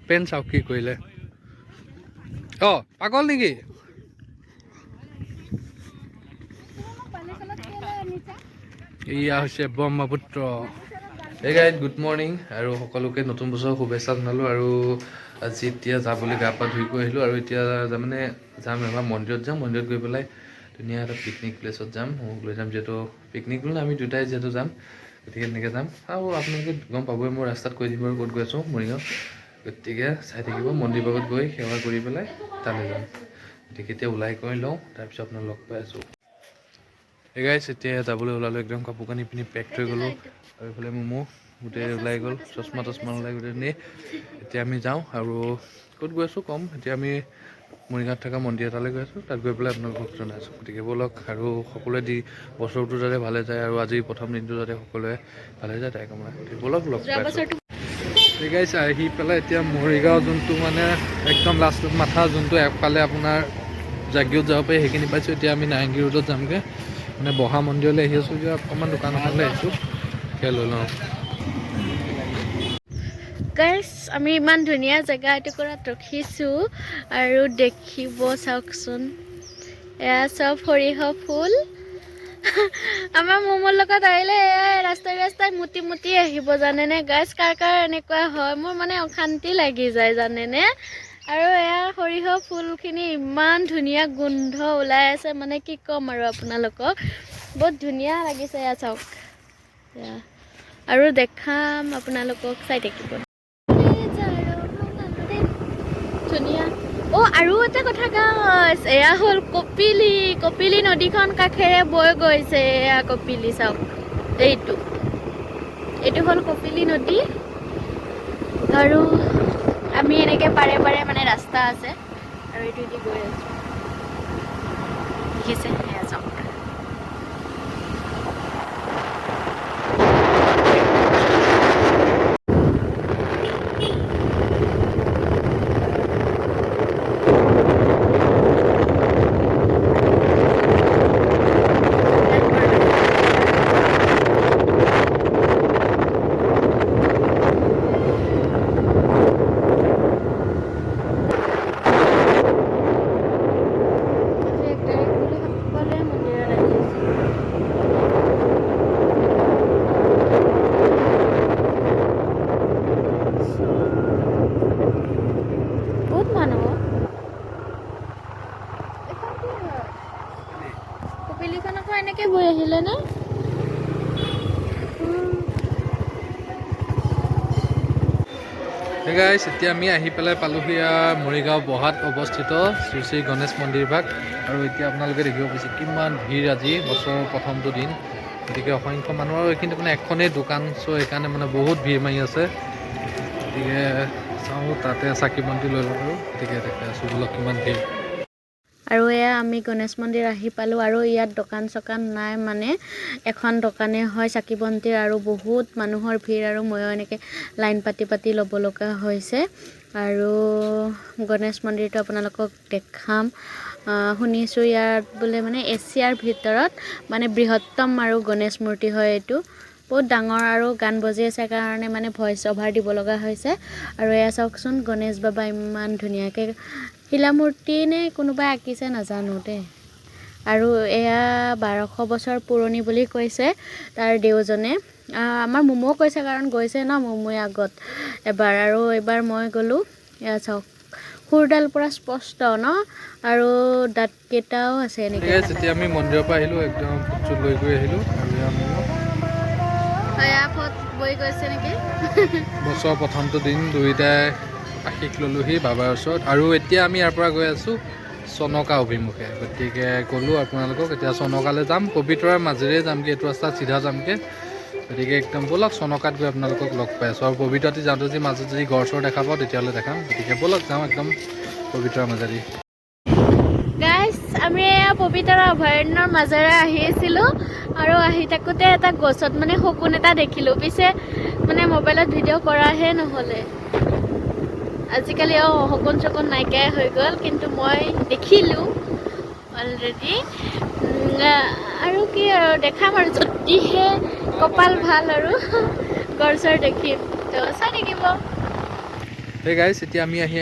PAN চাওক কি কৰিলে পাগল নেকি এয়া হৈছে ব্ৰহ্মপুত্ৰ এই গাইজ গুড মৰ্ণিং আৰু সকলোকে নতুন বছৰৰ শুভেচ্ছা জনালোঁ আৰু আজি এতিয়া যাবলৈ গা পা ধুই গৈ আহিলোঁ আৰু এতিয়া মানে যাম এবাৰ মন্দিৰত যাম মন্দিৰত গৈ পেলাই ধুনীয়া এটা পিকনিক প্লেচত যাম মোক লৈ যাম যিহেতু পিকনিক বুলি আমি দুটাই যিহেতু যাম গতিকে তেনেকৈ যাম আৰু আপোনালোকে গম পাবই মই ৰাস্তাত কৈ দিম আৰু ক'ত গৈ আছোঁ মৰিগাঁও গতিকে চাই থাকিব মন্দিৰ ভাগত গৈ সেৱা কৰি পেলাই তালৈ যাম গতিকে এতিয়া ওলাই কৰি লওঁ তাৰপিছত আপোনাক লগ পাই আছোঁ এই গাইজ এতিয়া যাবলৈ ওলালোঁ একদম কাপোৰ কানি পিনি পেক থৈ গ'লোঁ আৰু এইফালে ম'ম' গোটেই ওলাই গ'ল চশমা তচমা ওলাই গোটেইখিনি এতিয়া আমি যাওঁ আৰু ক'ত গৈ আছোঁ ক'ম এতিয়া আমি মৰিগাঁৱত থকা মন্দিৰ এটালৈ গৈ আছোঁ তাত গৈ পেলাই আপোনালোকক জনাইছোঁ গতিকে ব'লক আৰু সকলোৱে বছৰটো যাতে ভালে যায় আৰু আজি প্ৰথম দিনটো যাতে সকলোৱে ভালে যায় তাই কামনা গতিকে ব'লক লগ পাইছোঁ ঠিক আছে আহি পেলাই এতিয়া মৰিগাঁও যোনটো মানে একদম লাষ্টত মাথা যোনটো এফালে আপোনাৰ জাগিৰত যাব পাৰি সেইখিনি পাইছোঁ এতিয়া আমি নাৰেংগী ৰোডত যামগৈ মানে বহা মন্দিৰলৈ আহি আছোঁ যে অকণমান দোকান এখনলৈ আহিছোঁ সেয়া লৈ লওঁ গাইজ আমি ইমান ধুনীয়া জেগা এটুকুৰাত ৰখিছোঁ আৰু দেখিব চাওকচোন এয়া চব সৰিয়হ ফুল আমাৰ ম'মৰ লগত আহিলে এয়াই ৰাস্তাই মুতি মুতি আহিব জানেনে গাইজ কাৰ এনেকুৱা হয় মোৰ মানে অশান্তি লাগি যায় জানেনে আৰু এয়া সৰিয়হ ফুলখিনি ইমান ধুনীয়া গোন্ধ ওলাই আছে মানে কি ক'ম আৰু আপোনালোকক বহুত ধুনীয়া লাগিছে এয়া চাওক এয়া আৰু দেখাম আপোনালোকক চাই থাকিব ধুনীয়া আৰু এটা কথা গাইজ এয়া হ'ল কপিলি নদীখন কাষেৰে বৈ গৈছে এয়া কপিলি চাওক এইটো হ'ল কপিলি নদী আৰু আমি এনেকৈ পাৰে মানে ৰাস্তা আছে আৰু এইটো দি গৈ আছোঁ দেখিছে এয়া চাওক এনেকে বৈ আহিলে না গাইজ এতিয়া আমি আহি পেলাই পালোহি মৰিগাঁও বহাত অৱস্থিত শ্ৰী শ্ৰী গণেশ মন্দিৰ ভাগ আৰু এতিয়া আপোনালোকে দেখিব পাইছে কিমান ভিৰ আজি বছৰৰ প্ৰথমটো দিন গতিকে অসংখ্য মানুহৰ এইখিনি মানে এখনেই দোকান চ' সেইকাৰণে মানে বহুত ভিৰ মাৰি আছে গতিকে চাওঁ তাতে চাকি বন্তি লৈ লওঁ আৰু গতিকে দেখাই আছোঁ বোলক কিমান ভিৰ আৰু এয়া আমি গণেশ মন্দিৰ আহি পালোঁ আৰু ইয়াত দোকান চকান নাই মানে এখন দোকানে হয় চাকি বন্তিৰ আৰু বহুত মানুহৰ ভিৰ আৰু ময়ো এনেকৈ লাইন পাতি ল'ব লগা হৈছে আৰু গণেশ মন্দিৰটো আপোনালোকক দেখাম শুনিছোঁ ইয়াত বোলে মানে এছিয়াৰ ভিতৰত মানে বৃহত্তম আৰু গণেশ মূৰ্তি হয় এইটো বহুত ডাঙৰ আৰু গান বজি আছে কাৰণে মানে ভইচ অভাৰ দিব লগা হৈছে আৰু এয়া চাওকচোন গণেশ বাবা ইমান ধুনীয়াকৈ শিলা মূৰ্তি নে কোনোবাই আঁকিছে নাজানো দেই আৰু এয়া 1200 বছৰ পুৰণি বুলি কৈছে তাৰ দেউজনে আমাৰ মমো কৈছে কাৰণ গৈছে ন মমোই আগত এবাৰ আৰু এইবাৰ মই গ'লোঁ এয়া চাওক খুৰডাল পুৰা স্পষ্ট ন আৰু দাঁতকেইটাও আছে এনেকৈ যেতিয়া আমি মন্দিৰৰ পৰা আহিলোঁ একদম ফুট লৈ গৈ আহিলোঁ আৰু এয়া ফুট বৈ গৈছে নেকি বছৰৰ প্ৰথমটো দিন দুয়োটাই আশীষ ল'লোহি বাবাৰ ওচৰত আৰু এতিয়া আমি ইয়াৰ পৰা গৈ আছোঁ চনকা অভিমুখে গতিকে ক'লোঁ আপোনালোকক এতিয়া চনকালৈ যাম পবিতৰাৰ মাজেৰে যামগৈ এইটো ৰাস্তাত চিধা যামগৈ গতিকে একদম ব'লক চনকাত গৈ আপোনালোকক লগ পাই আছোঁ আৰু পবিতৰাতে যাওঁতে যদি মাজত যদি গড় চৰ দেখা পাওঁ তেতিয়াহ'লে দেখাম গতিকে ব'লক যাওঁ একদম পবিতৰাৰ মাজেদি গাইজ আমি এয়া পবিতৰা অভয়াৰণ্যৰ মাজেৰে আহি আছিলোঁ আৰু আহি থাকোঁতে এটা গছত মানে সপোন এটা দেখিলোঁ পিছে মানে মোবাইলত ভিডিঅ' কৰাহে নহ'লে আজিকালি সপোন চপোন নাইকিয়াই হৈ গ'ল কিন্তু মই দেখিলোঁ অলৰেডি আৰু কি আৰু দেখাম আৰু যদিহে কপাল ভাল আৰু গড় চৰ দেখিম তো চাই থাকিব সেই গাইছ এতিয়া আমি আহি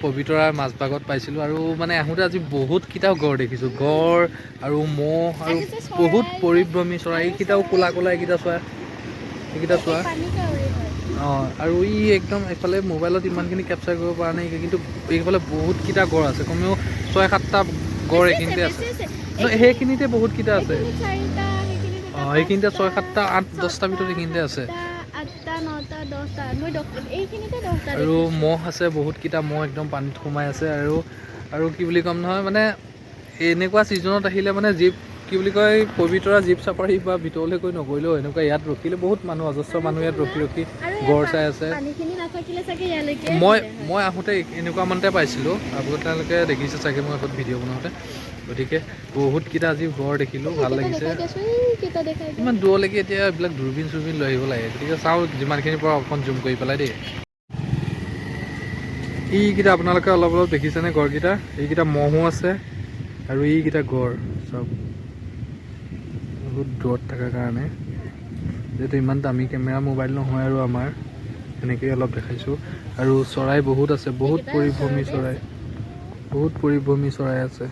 পবিতৰাৰ মাজভাগত পাইছিলোঁ আৰু মানে আহোঁতে আজি বহুতকেইটাও গড় দেখিছোঁ, গড় আৰু ম'হ আৰু বহুত পৰিভ্ৰমী চৰাই। এইকেইটাও ক'লা ক'লা এইকেইটা চৰাই, এইকেইটা চোৱা। অঁ, আৰু ই একদম এইফালে মোবাইলত ইমানখিনি কেপচাৰ কৰিব পৰা নাই, কিন্তু এইফালে বহুতকেইটা গড় আছে, কমেও 6-7টা গড় এইখিনিতে আছে। সেইখিনিতে বহুতকেইটা আছে। অঁ, এইখিনিতে 6-7টা 8-10টা ভিতৰত এইখিনিতে আছে। আৰু মহ আছে বহুতকেইটা, মহ একদম পানীত সোমাই আছে। আৰু কি বুলি ক'ম নহয়, মানে এনেকুৱা ছিজনত আহিলে মানে জীপ কি বুলি কয়, পবিতৰা জীপ চাফাৰী বা ভিতৰলৈ গৈ নগৰিলেও এনেকুৱা ইয়াত ৰখিলে বহুত মানুহ, অজস্ৰ মানুহ ইয়াত ৰখি গড় চাই আছে। মই আহোঁতে এনেকুৱা মানতে পাইছিলোঁ, আপোনালোকে দেখিছে চাগে মই আগত ভিডিঅ' বনাওঁতে। গতিকে বহুতকেইটা আজি গড় দেখিলোঁ, ভাল লাগিছে। ইমান দূৰলৈকে এতিয়া এইবিলাক দূৰবীন চুৰবীন লৈ আহিব লাগে। গতিকে চাওঁ যিমানখিনিৰ পৰা অকণ জুম কৰি পেলাই দেই। এইকেইটা আপোনালোকে অলপ অলপ দেখিছেনে গড়কেইটা? এইকেইটা মহো আছে আৰু এইকেইটা গড় চব বহুত দূৰত থকাৰ কাৰণে, যিহেতু ইমান দামী কেমেৰা মোবাইল নহয় আৰু আমাৰ, সেনেকৈয়ে অলপ দেখাইছোঁ। আৰু চৰাই বহুত আছে, বহুত পৰিভ্ৰমী চৰাই, বহুত পৰিভ্ৰমী চৰাই আছে।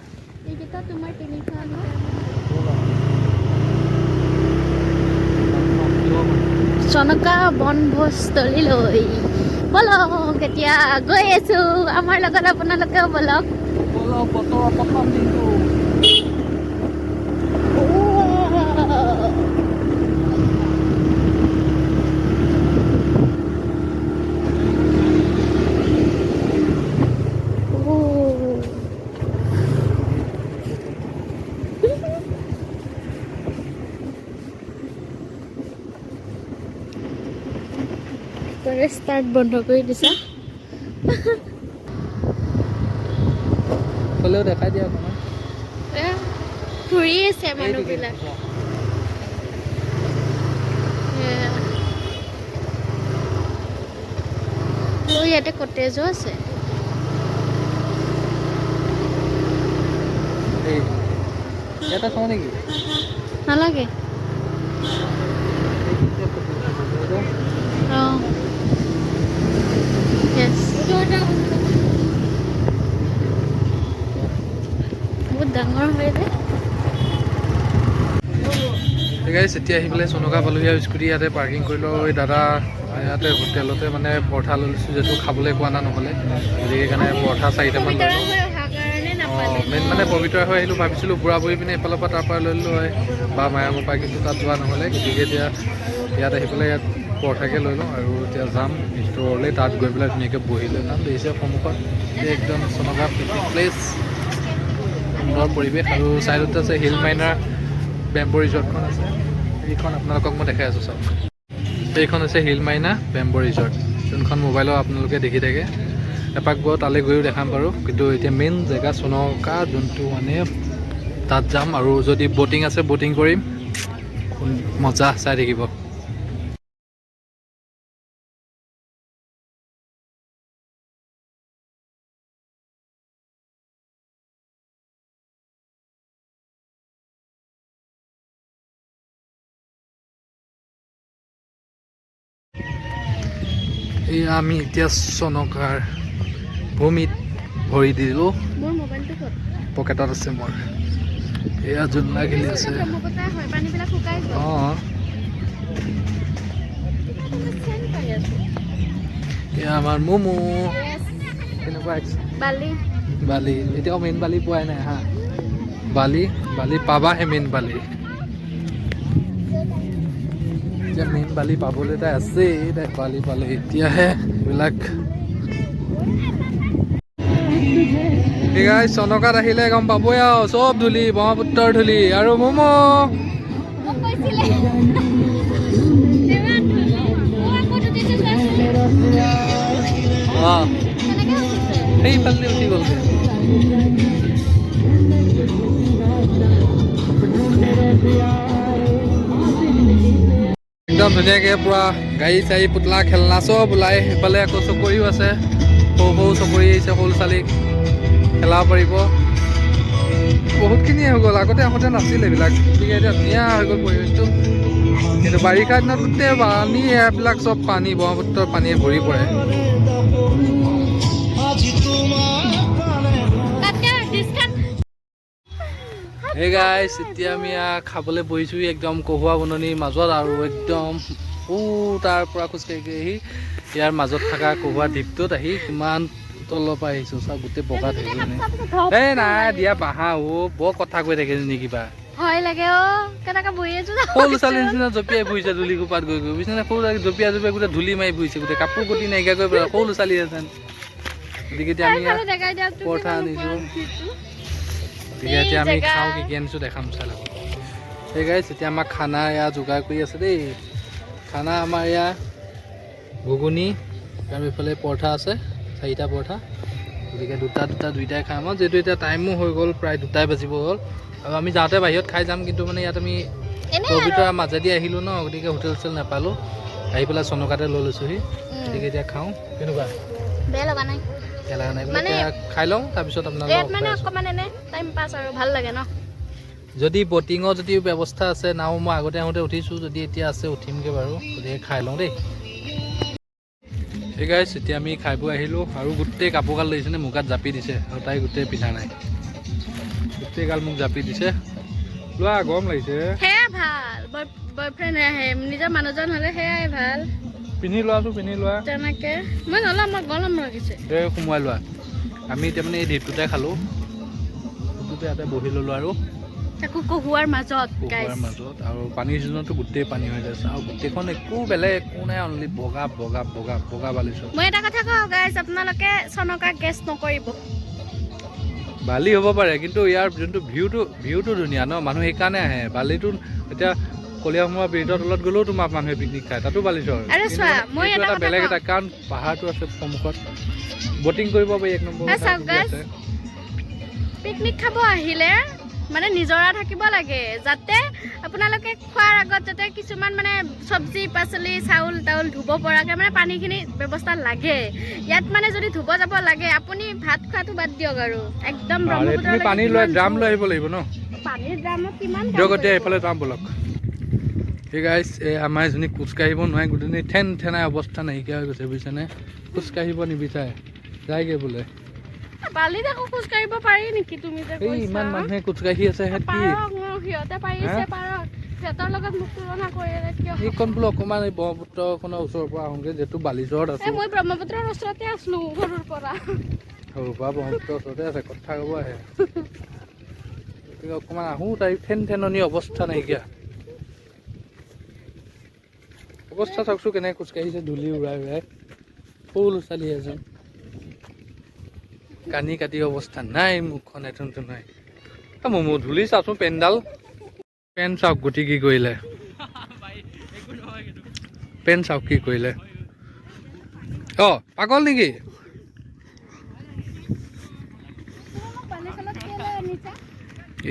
চনকা বনভোজস্থলীলৈ বলক, এতিয়া গৈ আছো। আমাৰ লগত আপোনালোকেও বলক। ষ্টাৰ্ট বন্ধ কৰি দিছা। হ'লেও দেখাই দিয়া ফুৰি আছে মানুহবিলাক। ইয়াতে কটেজো আছে। ইয়াতে চাওঁ নেকি? নালাগে। অঁ, বহুত ডাঙৰ হয় যে। গাইছ এতিয়া আহি পেলাই চনকা পালোহি আৰু স্কুটি ইয়াতে পাৰ্কিং কৰিলোঁ। এই দাদা ইয়াতে হোটেলতে মানে পৰঠা লৈ লৈছোঁ, যিহেতু খাবলৈ পোৱা নহ'লে, গতিকে সেইকাৰণে পৰঠা 4টামান লৈ লওঁ। অঁ, মেইন মানে পবিতৰা হৈ আহিলোঁ, ভাবিছিলোঁ বুঢ়া বুঢ়ী পিনে এইফালৰ পৰা তাৰ পৰা লৈ ল'লোঁ হয় বা মায়ামৰ পৰা, কিন্তু তাত যোৱা নহ'লে। গতিকে এতিয়া ইয়াত আহি পেলাই ইয়াত পৰঠাকে লৈ লওঁ আৰু এতিয়া যাম ষ্ট'ৰলৈ, তাত গৈ পেলাই ধুনীয়াকৈ বহি লৈ যাম। দেখিছে সন্মুখত একদম চনকা পিকনিক প্লেচ, সুন্দৰ পৰিৱেশ। আৰু চাইডতে আছে হিল মাইনাৰ বেম্বো ৰিজৰ্টখন আছে, এইখন আপোনালোকক মই দেখাই আছোঁ চাওক। এইখন হৈছে হিল মাইনা বেম্বো ৰিজৰ্ট, যোনখন মোবাইলত আপোনালোকে দেখি থাকে। এপাক গৈ তালৈ গৈও দেখাম বাৰু, কিন্তু এতিয়া মেইন জেগা চনকা যোনটো মানে তাত যাম। আৰু যদি ব'টিং আছে ব'টিং কৰিম, মজা চাই থাকিব। এয়া আমি এতিয়া চনকাৰ ভূমিত ভৰি দিলোঁ। মোৰ মোবাইলটো ক'ত? পকেটত আছে মোৰ। এয়া জোলনা খেলি আছে। অঁ, এয়া আমাৰ ম'মো। কেনেকুৱা বালি, এতিয়াও মেইন বালি পোৱাই নাই হা। বালি পাবাহে মেইন বালি। এতিয়া মেইন বালি পাবলৈ তাই আছেই, তাই বালি পালে এতিয়াহে এইবিলাক। চনকাত আহিলে গম পাবই আৰু, চব ধূলি, ব্ৰহ্মপুত্ৰৰ ধূলি আৰু ম'মো। অঁ, সেইফালে উঠি গ'লগৈ। একদম ধুনীয়াকৈ পূৰা গাড়ী চাড়ী পুতলা খেলনা চব ওলাই। সেইফালে আকৌ চকৰিও আছে, সৰু সৰু চকৰি আহিছে, সৰু ছোৱালীক খেলাব পাৰিব। বহুতখিনিয়ে হৈ গ'ল, আগতে আহোঁতে নাছিল এইবিলাক, গতিকে এতিয়া ধুনীয়া হৈ গ'ল পৰিৱেশটো। কিন্তু বাৰিষা দিনত গোটেই পানী, এইবিলাক চব পানী, ব্ৰহ্মপুত্ৰৰ পানীয়ে ভৰি পৰে। হে গাইছ, এতিয়া আমি খাবলৈ বহিছোঁ একদম কহুৱা বননিৰ মাজত আৰু একদম তাৰ পৰা খোজকাঢ়ি আহি ইয়াৰ মাজত থকা কহুৱা দ্বীপটোত আহি কিমান তলৰ পৰা আহিছোঁ। চাওক গোটেই বগা থাকিব এই নাই দিয়া বাহা বৰ কথা কৈ থাকে নি কিবা ভয় লাগে কেনেকৈ বহি আছো সৰু ছোৱালীৰ নিচিনা জঁপিয়াই ফুৰিছে ধূলি কোপাত গৈ গৈ বুজিছেনে। সৰু জঁপিয়াই জঁপিয়াই গোটেই ধূলি মাৰি ফুৰিছে, গোটেই কাপোৰ কটি নাইকিয়া কৰি পেলাই সৰু ছোৱালী আছেন। গতিকে এতিয়া আমি পৰঠা আনিছোঁ, গতিকে এতিয়া আমি খাওঁ কি কি আনিছোঁ দেখাম চাই ল'ব। সেই গাইছ, এতিয়া আমাক খানা এয়া যোগাৰ কৰি আছে দেই। খানা আমাৰ এয়া ঘুগুনি আৰু এইফালে পৰঠা আছে 4টা পৰঠা, গতিকে দুইটাই খাম আৰু যিহেতু এতিয়া টাইমো হৈ গ'ল, প্ৰায় 2টাই বাজিব হ'ল। আৰু আমি যাওঁতে বাহিৰত খাই যাম, কিন্তু মানে ইয়াত আমি পবিতৰাৰ মাজেদি আহিলোঁ ন, গতিকে হোটেল চোটেল নাপালোঁ, আহি পেলাই চনকাতে লৈ লৈছোঁহি। গতিকে এতিয়া খাওঁ। কেনেকুৱা? বেয়া লগা নাই, বেয়া নাই মানে খাই লওঁ, তাৰপিছত আপোনালোকক যদি বটিঙৰ যদি ব্যৱস্থা আছে, নাও মই আগতে আহোঁতে উঠিছোঁ, যদি এতিয়া আছে উঠিমগৈ বাৰু। গতিকে খাই লওঁ দেই। এই গাইছ, এতিয়া আমি খাই বৈ আহিলোঁ আৰু গোটেই কাপোৰ কাল লাগিছেনে মোৰ গাত জাপি দিছে, আৰু তাই গোটেই পিন্ধা নাই, গোটেই গাল মোক জাপি দিছে। লোৱা গৰম লাগিছে, সেয়া ভাল। বয়ফ্ৰেণ্ড আহে নিজৰ মানুহজন হ'লে সেয়াই ভাল। পিন্ধি লোৱাচোন, পিন্ধি লোৱা তেনেকৈ। মই নল'ম, মই গৰম লাগিছে। এই সোমোৱাই লোৱা। আমি এতিয়া মানে এই দ্বীপটোতে খালোঁ, দ্বীপটোতে ইয়াতে বহি ল'লোঁ আৰু তাকো কহুৱাৰ মাজত আৰু পানীৰ ছিজনতো গোটেই পানী হৈ যায় আৰু গোটেইখন একো বেলেগ একো নাই, অনলি বগা বগা বগা বগা বালিচৰ। মই এটা কথা কওঁ গাইছ, আপোনালোকে চনকা গেছ নকৰিব। বালি হ'ব পাৰে, কিন্তু ইয়াৰ যোনটো ভিউটো ধুনীয়া ন, মানুহ সেইকাৰণে আহে। বালিটো এতিয়া কলীয়াভোমোৰা ব্ৰিজৰ তলত গ'লেও তোমাৰ মানুহে পিকনিক খায়, তাতো বালিচৰ। এটা বেলেগ এটা, কাৰণ পাহাৰটো আছে সন্মুখত, বটিং কৰিব পাৰি 1 নম্বৰ। পিকনিক খাব আহিলে মানে নিজৰা থাকিব লাগে, যাতে আপোনালোকে খোৱাৰ আগত যাতে কিছুমান মানে চব্জি পাচলি চাউল তাউল ধুব পৰাকৈ মানে পানীখিনি ব্যৱস্থা লাগে। ইয়াত মানে যদি ধুব যাব লাগে, আপুনি ভাত খোৱাটো বাদ দিয়ক আৰু একদম পানী লৈ ড্ৰাম লৈ আহিব লাগিব ন, পানীৰ ড্ৰামত কিমান এতিয়া এইফালে যাম বলক। সেই গাইছ, এই আমাৰ এজনী খোজকাঢ়িব নোৱাৰে, গোটেই ঠেনাই অৱস্থা নাইকিয়া হৈ গৈছে বুজিছেনে। খোজকাঢ়িব নিবিচাৰে, যায়গৈ বোলে। বালিত আকৌ খোজ কাঢ়িব পাৰি নেকি? তুমি যে এই ইমান মানুহে খোজকাঢ়ি আছে, সিহঁতে পাৰিছে, পাৰক। সিহঁতৰ লগত মোক তুলনা কৰিলে কিয়? এইখন বোলো অকণমান এই ব্ৰহ্মপুত্ৰখনৰ ওচৰৰ পৰা আহোঁগৈ, যিহেতু বালিচৰত আছোঁ। মই ব্ৰহ্মপুত্ৰৰ ওচৰতে আছিলোঁ সৰুৰ পৰা ব্ৰহ্মপুত্ৰৰ ওচৰতে আছে, কথা ক'ব আহে। গতিকে অকণমান আহোঁ, তাই ঠেননি অৱস্থা নাইকিয়া অৱস্থা। চাওকচোন কেনেকৈ খোজকাঢ়িছে, ধূলি উৰাই উৰাই। সৰু ল'ৰা ছোৱালী এজন, কানি কাটি অৱস্থা নাই, মুখখন এথোনটো নাই। মোৰ ধূলি চাওকচোন, পেণ্ট চাওক গুটি কি কৰিলে, পেণ্ট চাওক কি কৰিলে। পাগল নেকি?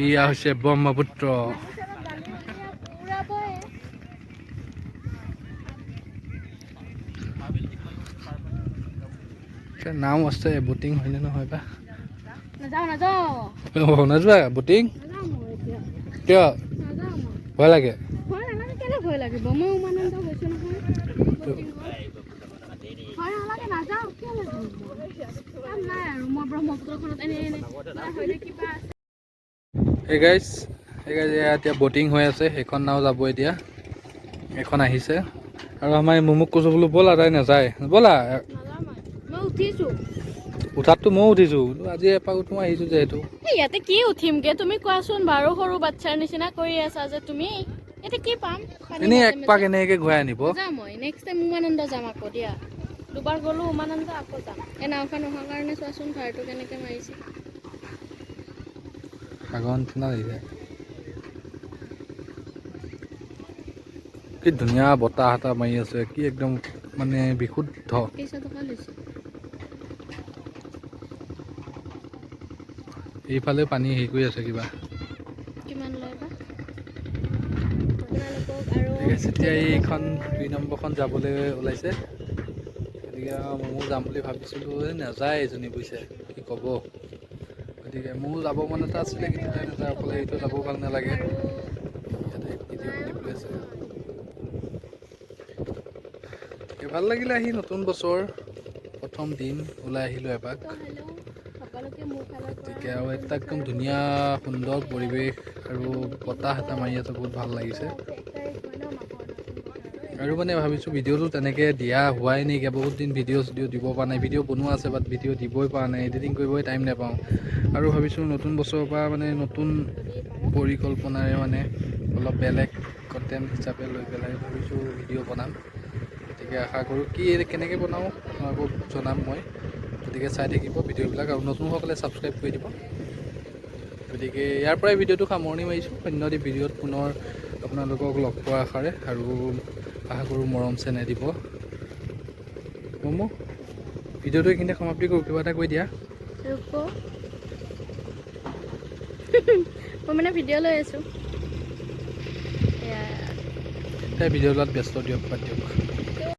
এয়া হৈছে ব্ৰহ্মপুত্ৰ। নাও আছে, বটিং হয়নে নহয় বা? নাযোৱা বটিং? কিয় ভয় লাগে? ভয় লাগিব, মই উমানন্দ গৈছোঁ নহয়। ভয় নালাগে, নাযাওঁ। কিয় নাই আৰু মই ব্ৰহ্মপুত্ৰখনত এই গাইছ, এতিয়া বটিং হৈ আছে, সেইখন নাও যাব এতিয়া, এখন আহিছে। আৰু আমাৰ এই মুমুক কৈছোঁ বোলো ব'লা, তাই নাযায়। ব'লা, উঠাততো ময়ো উঠিছোঁ, আজি এপাক উঠোঁ আহিছোঁ যিহেতু। ইয়াতে কি উঠিমগে তুমি কোৱাচোন বাৰু? সৰু বাচ্ছাৰ নিচিনা কৰি আছা যে তুমি, ইয়াতে কি পাম? এনেই এক পাক এনেকৈ ঘূৰাই আনিব। যাম মই নেক্সট টাইম উমানন্দ যাম আকৌ দিয়া। দুবাৰ গ'লোঁ উমানন্দ, আকৌ যাম। এই নাওখন অহাৰ কাৰণে চোৱাচোন ধাৰটো কেনেকৈ মাৰিছে। সাগৰ নিচিনা লাগিছে। কি ধুনীয়া বতাহ এটা মাৰি আছে, কি একদম মানে বিশুদ্ধ। এইফালে পানী হেৰি কৰি আছে কিবা। এতিয়া এইখন 2 নম্বৰখন যাবলৈ ওলাইছে, গতিকে ময়ো যাম বুলি ভাবিছিলোঁ, নাযায় এজনী বুজিছে, কি ক'ব। গতিকে মোৰো যাব মন এটা আছিলে, কিন্তু তাই নাযায়, অকলে এইটো যাব ভাল নালাগে। ভাল লাগিলে আহি, নতুন বছৰ প্ৰথম দিন ওলাই আহিলোঁ এপাক। সকলোকে মোৰ ফালৰ পৰা গতিকে আৰু এটা একদম ধুনীয়া সুন্দৰ পৰিৱেশ আৰু বতাহ এটা মাৰি আছে, বহুত ভাল লাগিছে। আৰু মানে ভাবিছোঁ ভিডিঅ'টো তেনেকৈ দিয়া হোৱাই নাইকিয়া, বহুত দিন ভিডিঅ' দিব পৰা নাই। ভিডিঅ' বনোৱা আছে বাট ভিডিঅ' দিবই পৰা নাই, এডিটিং কৰিবই টাইম নাপাওঁ। আৰু ভাবিছোঁ নতুন বছৰৰ পৰা মানে নতুন পৰিকল্পনাৰে মানে অলপ বেলেগ কণ্টেণ্ট হিচাপে লৈ পেলাই ভাবিছোঁ ভিডিঅ' বনাম। গতিকে আশা কৰোঁ কি কেনেকৈ বনাওঁ আপোনালোকক জনাম মই। গতিকে চাই থাকিব ভিডিঅ'বিলাক আৰু নতুনসকলে ছাবস্ক্ৰাইব কৰি দিব। গতিকে ইয়াৰ পৰাই ভিডিঅ'টো সামৰণি মাৰিছোঁ। অন্য এটি ভিডিঅ'ত পুনৰ আপোনালোকক লগ পোৱাৰ আশাৰে, আৰু আশা কৰোঁ মৰম চেনেহ দিব। মমো ভিডিঅ'টো এইখিনিতে সমাপ্তি কৰোঁ, কিবা এটা কৈ দিয়া। মই মানে ভিডিঅ' লৈ আছোঁ। ভিডিঅ'ত ব্যস্ত দিয়ক, বাদ দিয়ক।